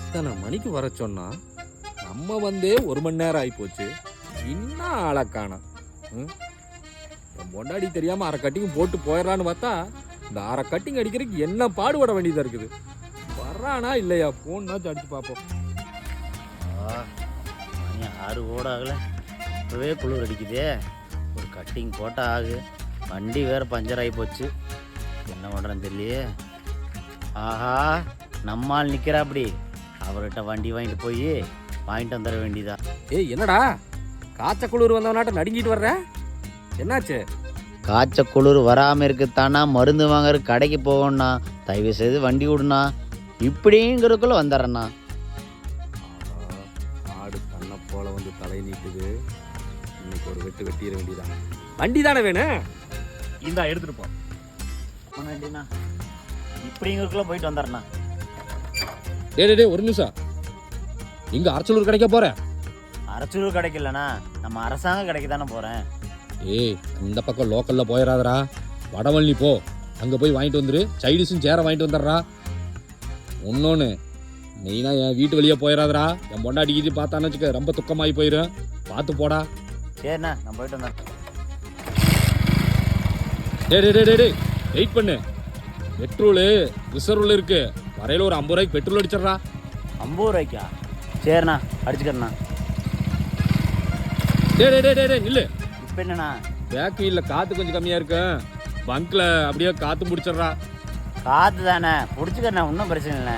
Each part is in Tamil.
இத்தனை மணிக்கு வர சொன்னா நம்ம வந்தே 1 மணி நேரம் ஆகி போச்சு. இன்னும் ஆளை காணோம். என் பொண்டாடி தெரியாம 1/2 கட்டிங் போட்டு போயிடலான்னு பார்த்தா இந்த 1/2 கட்டிங் அடிக்கிறதுக்கு என்ன பாடுபட வேண்டியதா இருக்குது. வர்றானா இல்லையா? போன்னாச்சும் அடிச்சு பார்ப்போம். மணி 6 கூட ஆகல, இப்போவே குளிர் அடிக்குதே. ஒரு கட்டிங் போட்டால் ஆகு, வண்டி வேறு பஞ்சர் ஆகி போச்சு. என்ன பண்ணுறேன்னு தெரியலையே. ஆஹா, நம்மால் நிற்கிறா. அப்படி அவர்கிட்ட வண்டி வாங்கிட்டு போய் வாங்கிட்டு வந்துட வேண்டியதா. ஏய் என்னடா காய்ச்ச குளிர் வந்தவனாட்ட நடுங்கிட்டு வர்ற? என்னாச்சு? காய்ச்ச குளிர் வராமல் இருக்குத்தானா மருந்து வாங்குற கடைக்கு போகணும்னா, தயவு செய்து வண்டி விடுண்ணா. இப்படிங்கிறதுக்குள்ளே வந்துடுறேண்ணா. ஆடு தன்னை போல வந்து தலை நீட்டுது. இன்னைக்கு ஒரு வெட்டு வெட்டிட வேண்டியதான். வண்டி தானே வேணும், இந்தா எடுத்துட்டு போ. வேண்டியண்ணா, இப்படிங்கிறதுக்குள்ளே போயிட்டு வந்துடுறேண்ணா. டே ஒரு நிமிஷம். இங்க அரச்சலூர் கிடைக்க போற? அரச்சலூர் கிடைக்கலண்ணா, நம்ம அரசாங்க கடைக்கு தானே போகிறேன். ஏய் இந்த பக்கம் லோக்கல்ல போயிடாதரா, வடவள்ளி போ. அங்க போய் வாங்கிட்டு வந்துரு. சைடிஸும் சேர வாங்கிட்டு வந்துடுறா. இன்னொன்னு மெயினா என் வீட்டு வழியா போயிடாதரா. என் பொண்டாடிக்கிட்டு பார்த்தான்னு வச்சுக்க ரொம்ப துக்கமாகி போயிடும். பார்த்து போடா. சரிண்ணா, நான் போயிட்டு வந்தேன். டே வெயிட் பண்ணு. பெட்ரோலு ரிசர்வ்ல இருக்கு. வரையில ஒரு 50 ரூபாய்க்கு பெட்ரோல் அடிச்சிடறா. 50 ரூபாய்க்கா? சரிண்ணா, அடிச்சுக்கிறேண்ணா. டே நில்லு. இப்போ என்னண்ணா? பேக் வீல்ல காத்து கொஞ்சம் கம்மியா இருக்கு. பங்க்ல அப்படியே காத்து முடிச்சிடறா. காத்து தானே, பிடிச்சிக்கிறேண்ணா, ஒன்றும் பிரச்சனை இல்லை.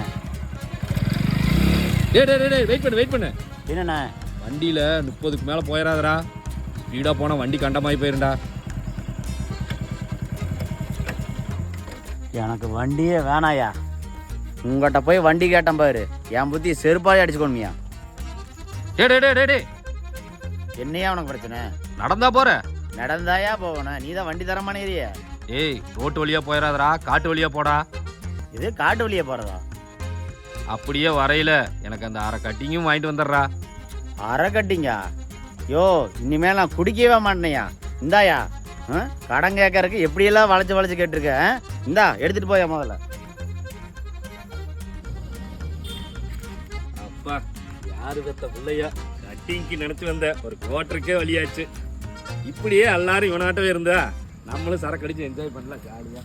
டே வெயிட் பண்ணு. என்னண்ணா? வண்டியில 30க்கு மேல போயிடாதரா. ஸ்பீடா போனா வண்டி கண்டமாயி போயிருண்டா. எனக்கு வண்டியே வேணாயா. உங்கள்கிட்ட போய் வண்டி கேட்டேன் பாரு, என் புத்தி செருப்பாலே அடிச்சுக்கோணுமியா. டே என்னையா உனக்கு பிரச்சனை? நடந்தா போற? நடந்தாயா போகணும், நீ தான் வண்டி தரமான ஏரியா. ஏய் ரோட்டு வழியா போயிடாதரா, காட்டு வழியா போடா. இது காட்டு வழியா போறதா? அப்படியே வரையில எனக்கு அந்த 1/2 கட்டிங்கும் வாங்கிட்டு வந்துடுறா. அரை கட்டிங்க? யோ, இனிமேல் நான் குடிக்கவே மாட்டேனையா. இந்தாயா, கடன் கேட்கறதுக்கு எப்படியெல்லாம் வளைச்சு கேட்டிருக்க. இந்தா எடுத்துட்டு போயா முதல்ல. அப்பா யாரு பெத்த பிள்ளையா, கட்டிங்க்கு நினைச்சு வந்த ஒரு குவார்டருக்கே வழியாச்சு. இப்படியே எல்லாரும் இவனாட்டவே இருந்தா நம்மளும் சரக்கு அடிச்சு என்ஜாய் பண்ணலாம் ஜாலியா.